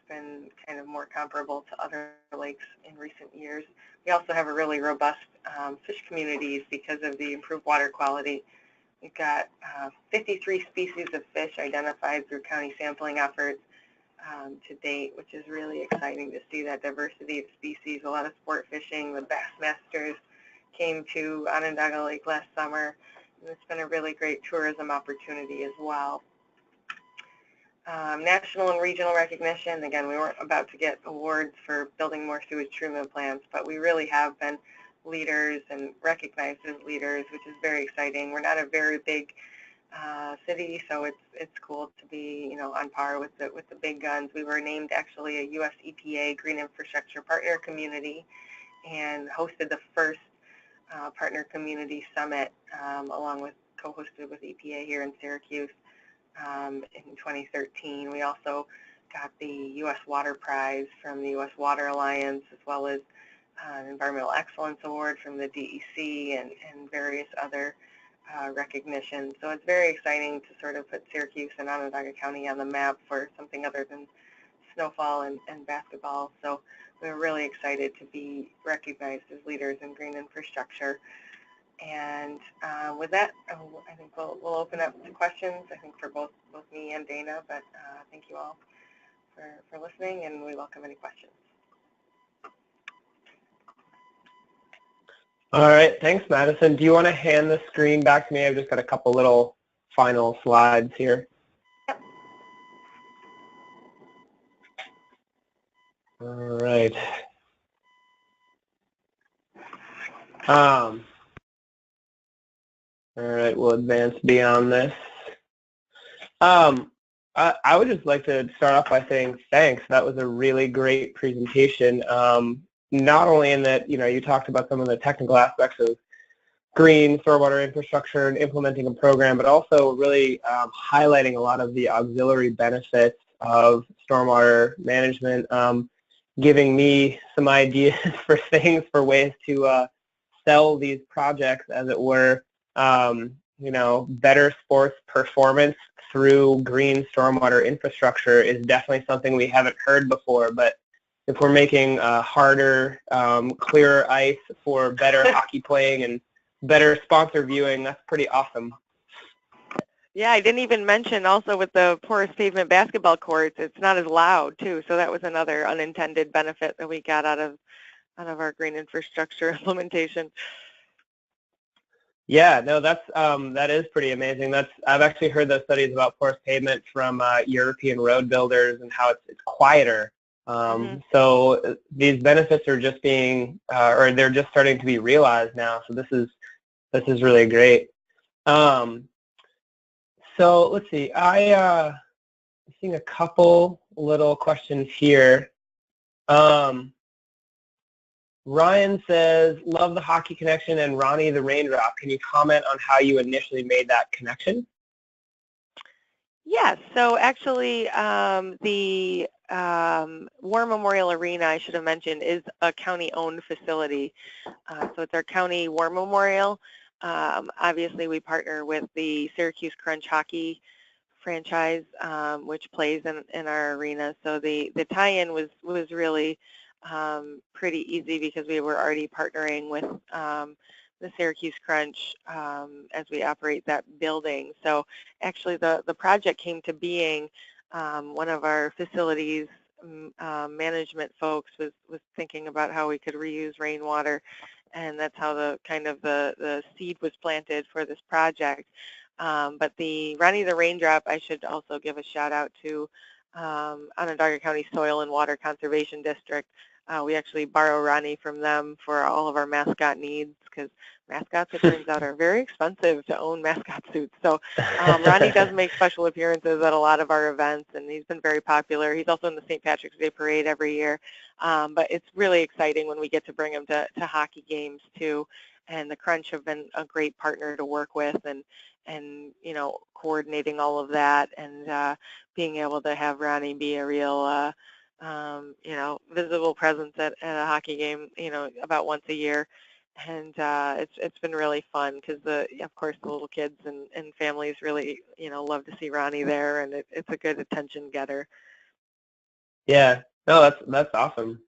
been kind of more comparable to other lakes in recent years. We also have a really robust fish communities because of the improved water quality. We've got 53 species of fish identified through county sampling efforts to date, which is really exciting to see that diversity of species. A lot of sport fishing. The Bassmasters came to Onondaga Lake last summer, and it's been a really great tourism opportunity as well. National and regional recognition. Again, we weren't about to get awards for building more sewage treatment plants, but we really have been leaders and recognized as leaders, which is very exciting. We're not a very big city, so it's cool to be, on par with the big guns. We were named actually a U.S. EPA Green Infrastructure Partner Community and hosted the first Partner Community Summit, along with co-hosted with EPA here in Syracuse in 2013. We also got the U.S. Water Prize from the U.S. Water Alliance, as well as an Environmental Excellence Award from the DEC and various other recognition. So it's very exciting to sort of put Syracuse and Onondaga County on the map for something other than snowfall and basketball. So we're really excited to be recognized as leaders in green infrastructure. And with that, I think we'll open up to questions, I think for both me and Dana, but thank you all for listening, and we welcome any questions. All right, thanks, Madison. Do you want to hand the screen back to me? I've just got a couple little final slides here. Yep. All right. All right, we'll advance beyond this. I would just like to start off by saying thanks. That was a really great presentation. Not only in that, you talked about some of the technical aspects of green stormwater infrastructure and implementing a program, but also really highlighting a lot of the auxiliary benefits of stormwater management, giving me some ideas for things, for ways to sell these projects, as it were, better sports performance through green stormwater infrastructure is definitely something we haven't heard before, but if we're making harder, clearer ice for better hockey playing and better sponsor viewing, that's pretty awesome. Yeah, I didn't even mention also with the porous pavement basketball courts, it's not as loud too. So that was another unintended benefit that we got out of our green infrastructure implementation. Yeah, no, that is pretty amazing. I've actually heard those studies about porous pavement from European road builders and how it's quieter. So these benefits are just being, or they're just starting to be realized now. So this is really great. So let's see. I'm seeing a couple little questions here. Ryan says, love the hockey connection, and Ronnie the raindrop. Can you comment on how you initially made that connection? Yes, so actually the War Memorial Arena, I should have mentioned, is a county-owned facility. So it's our county War Memorial. Obviously, we partner with the Syracuse Crunch hockey franchise, which plays in our arena. So the tie-in was really pretty easy because we were already partnering with the Syracuse Crunch as we operate that building. So actually the project came to being, one of our facilities management folks was thinking about how we could reuse rainwater, and that's how the seed was planted for this project. But the Ronnie the Raindrop, I should also give a shout out to Onondaga County Soil and Water Conservation District. We actually borrow Ronnie from them for all of our mascot needs, because mascots, it turns out, are very expensive to own mascot suits. So Ronnie does make special appearances at a lot of our events, and he's been very popular. He's also in the St. Patrick's Day Parade every year. But it's really exciting when we get to bring him to hockey games, too. And the Crunch have been a great partner to work with, and coordinating all of that, and being able to have Ronnie be a real visible presence at a hockey game, about once a year. And it's been really fun because of course the little kids and families really, love to see Ronnie there, and it's a good attention getter. Yeah, no, that's awesome.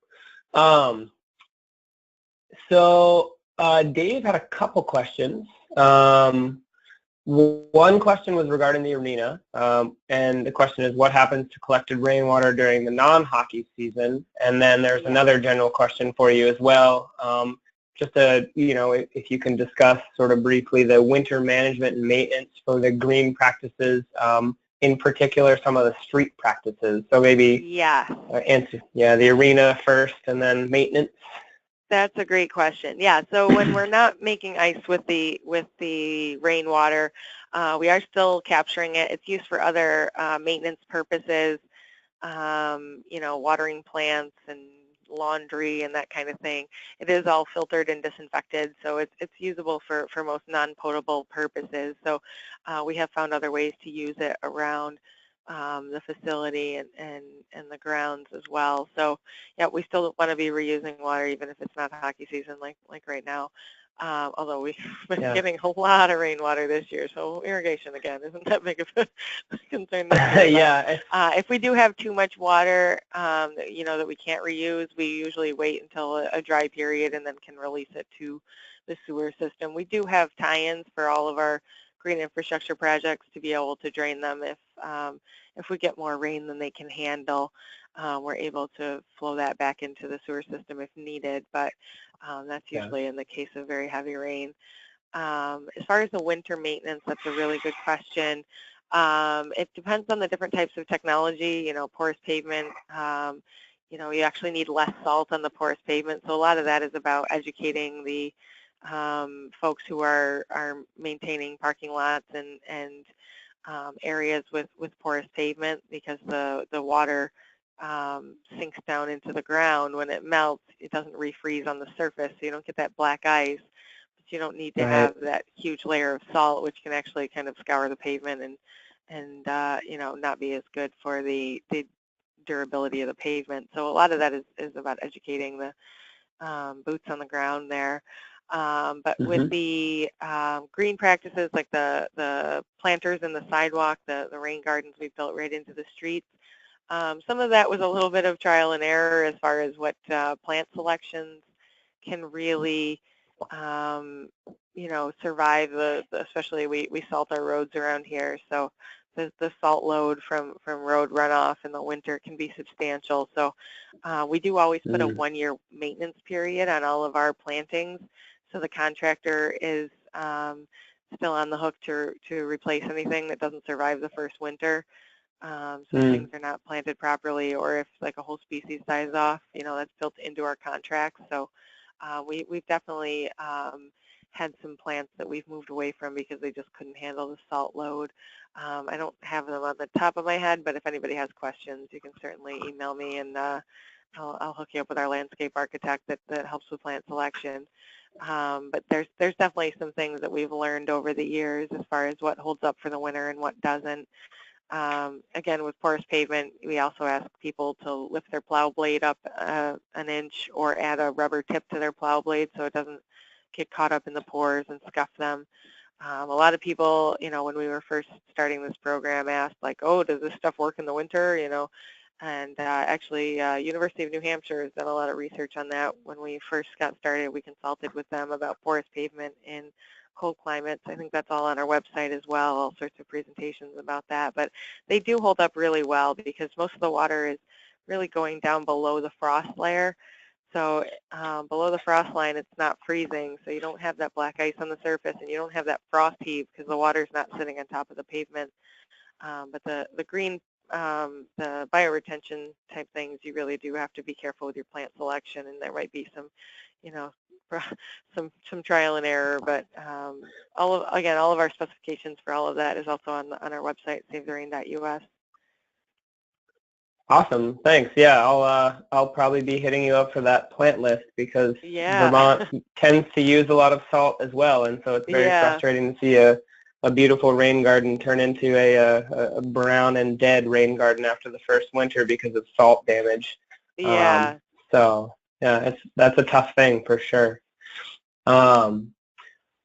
So Dave had a couple questions. One question was regarding the arena, and the question is, what happens to collected rainwater during the non-hockey season? And then there's another general question for you as well, just if you can discuss sort of briefly the winter management and maintenance for the green practices, in particular some of the street practices. So maybe answer the arena first and then maintenance. That's a great question. Yeah, so when we're not making ice with the rainwater, we are still capturing it. It's used for other maintenance purposes, watering plants and laundry and that kind of thing. It is all filtered and disinfected, so it's usable for most non-potable purposes. So we have found other ways to use it around the facility and the grounds as well. So yeah, we still want to be reusing water even if it's not hockey season like right now. Although we've been getting a lot of rainwater this year, so irrigation again isn't that big of a concern this year. Yeah. If we do have too much water, that we can't reuse, we usually wait until a dry period and then can release it to the sewer system. We do have tie-ins for all of our green infrastructure projects to be able to drain them if we get more rain than they can handle. We're able to flow that back into the sewer system if needed, but that's usually in the case of very heavy rain. As far as the winter maintenance, that's a really good question. It depends on the different types of technology. Porous pavement, you actually need less salt on the porous pavement, so a lot of that is about educating the folks who are maintaining parking lots and areas with porous pavement, because the water sinks down into the ground. When it melts, it doesn't refreeze on the surface, so you don't get that black ice, but you don't need to have that huge layer of salt, which can actually kind of scour the pavement and not be as good for the durability of the pavement. So a lot of that is about educating the boots on the ground there. But with the green practices like the planters in the sidewalk, the rain gardens we've built right into the streets, some of that was a little bit of trial and error as far as what plant selections can really, survive especially we salt our roads around here. So the salt load from road runoff in the winter can be substantial. So we do always put a 1-year maintenance period on all of our plantings. So the contractor is still on the hook to replace anything that doesn't survive the first winter. So things are not planted properly, or if like a whole species dies off, that's built into our contracts. So we've definitely had some plants that we've moved away from because they just couldn't handle the salt load. I don't have them on the top of my head, but if anybody has questions, you can certainly email me, and I'll hook you up with our landscape architect that helps with plant selection. But there's definitely some things that we've learned over the years as far as what holds up for the winter and what doesn't. Again, with porous pavement, we also ask people to lift their plow blade up an inch or add a rubber tip to their plow blade so it doesn't get caught up in the pores and scuff them. A lot of people, when we were first starting this program, asked like, oh, does this stuff work in the winter? And actually, University of New Hampshire has done a lot of research on that. When we first got started, we consulted with them about porous pavement in cold climates. I think that's all on our website as well, all sorts of presentations about that. But they do hold up really well because most of the water is really going down below the frost layer. So below the frost line, it's not freezing, so you don't have that black ice on the surface, and you don't have that frost heave because the water's not sitting on top of the pavement. But the green, the bioretention type things, you really do have to be careful with your plant selection, and there might be some, some trial and error. But all of our specifications for all of that is also on our website, savetherain.us. Awesome, thanks. Yeah, I'll probably be hitting you up for that plant list because Vermont tends to use a lot of salt as well, and so it's very frustrating to see a beautiful rain garden turn into a brown and dead rain garden after the first winter because of salt damage. So yeah, that's a tough thing for sure. This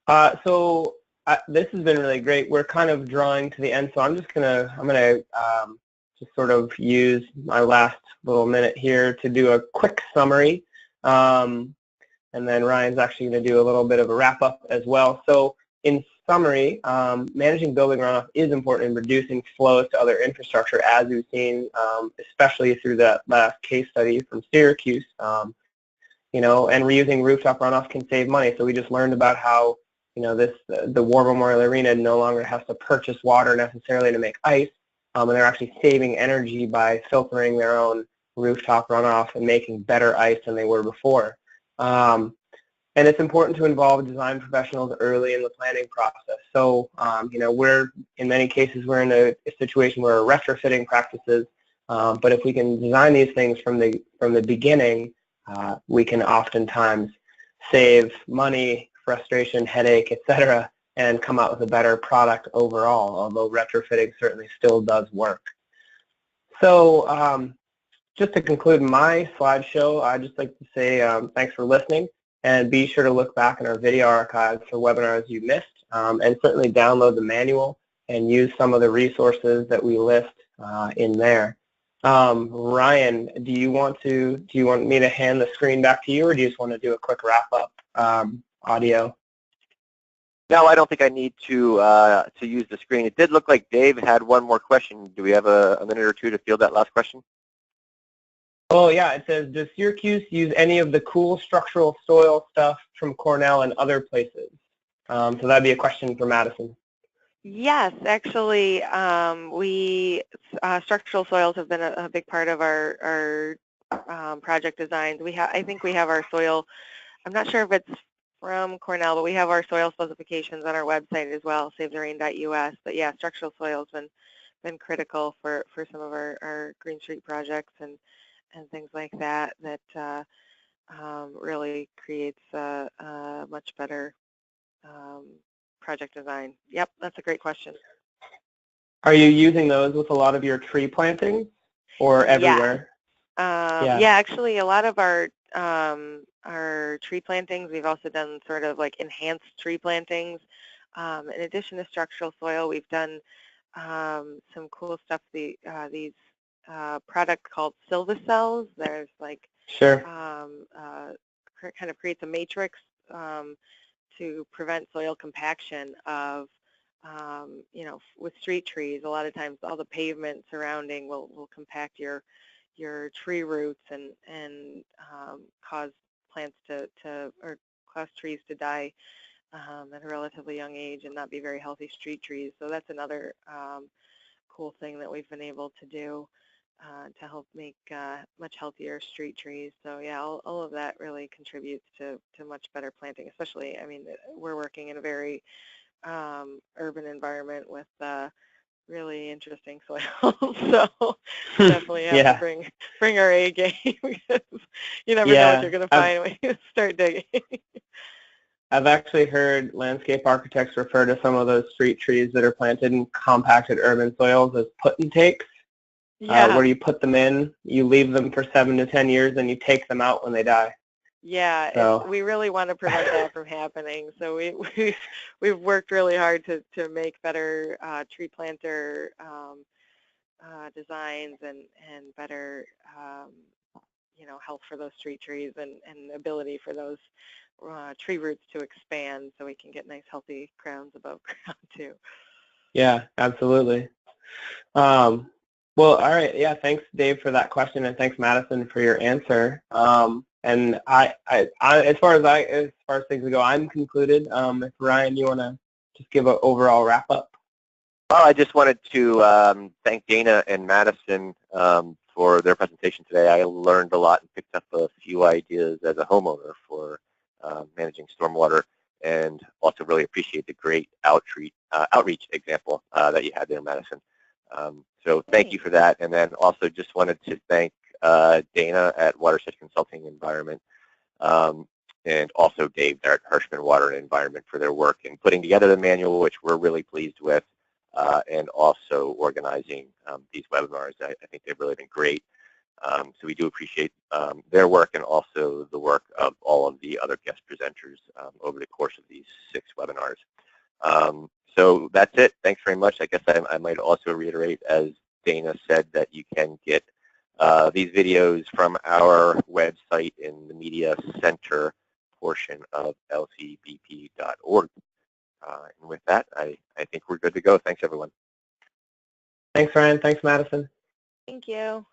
has been really great. We're kind of drawing to the end, so I'm gonna just sort of use my last little minute here to do a quick summary, and then Ryan's actually going to do a little bit of a wrap-up as well. So in summary, managing building runoff is important in reducing flows to other infrastructure, as we've seen, especially through that last case study from Syracuse. And reusing rooftop runoff can save money. So we just learned about how, the War Memorial Arena no longer has to purchase water necessarily to make ice. And they're actually saving energy by filtering their own rooftop runoff and making better ice than they were before. And it's important to involve design professionals early in the planning process. So, you know, in many cases, we're in a situation where we're retrofitting practices, but if we can design these things from the beginning, we can oftentimes save money, frustration, headache, etc., and come out with a better product overall, although retrofitting certainly still does work. So just to conclude my slideshow, I'd just like to say thanks for listening, and be sure to look back in our video archives for webinars you missed, and certainly download the manual and use some of the resources that we list in there. Ryan, do you want me to hand the screen back to you, or do you just want to do a quick wrap-up audio? No, I don't think I need to use the screen. It did look like Dave had one more question. Do we have a minute or two to field that last question? Oh yeah, it says, does Syracuse use any of the cool structural soil stuff from Cornell and other places? So that'd be a question for Madison. Yes, actually, structural soils have been a big part of our project designs. I think we have our soil. I'm not sure if it's from Cornell, but we have our soil specifications on our website as well, savetherrain.us. But yeah, structural soil has been critical for some of our Green Street projects and things like that really creates a much better project design. Yep, that's a great question. Are you using those with a lot of your tree plantings or everywhere? Yeah, actually a lot of our tree plantings, we've also done sort of like enhanced tree plantings. In addition to structural soil, we've done some cool stuff. These product called Silvacells. There's like kind of creates a matrix to prevent soil compaction of you know, with street trees. A lot of times all the pavement surrounding will compact your tree roots and cause plants or cause trees to die at a relatively young age and not be very healthy street trees. So that's another cool thing that we've been able to do to help make much healthier street trees. So yeah, all of that really contributes to much better planting, especially, I mean, we're working in a very urban environment with really interesting soils. So definitely have to bring our A game, because you never know what you're going to find when you start digging. I've actually heard landscape architects refer to some of those street trees that are planted in compacted urban soils as put and takes. Where you put them in, you leave them for 7 to 10 years, and you take them out when they die. Yeah, so we really want to prevent that from happening. So we've worked really hard to make better tree planter designs and better you know, health for those street trees and ability for those tree roots to expand, so we can get nice healthy crowns above ground too. Yeah, absolutely. Well, all right. Yeah, thanks, Dave, for that question, and thanks, Madison, for your answer. And as far as things go, I'm concluded. If Ryan, you want to just give an overall wrap up? Well, I just wanted to thank Dana and Madison for their presentation today. I learned a lot and picked up a few ideas as a homeowner for managing stormwater, and also really appreciate the great outreach example that you had there, Madison. So thank you for that. And then also just wanted to thank Dana at Watershed Consulting Environment, and also Dave there at Hirschman Water and Environment for their work in putting together the manual, which we're really pleased with, and also organizing these webinars. I think they've really been great. So we do appreciate their work, and also the work of all of the other guest presenters over the course of these 6 webinars. So that's it. Thanks very much. I guess I might also reiterate, as Dana said, that you can get these videos from our website in the media center portion of lcbp.org. And with that, I think we're good to go. Thanks, everyone. Thanks, Ryan. Thanks, Madison. Thank you.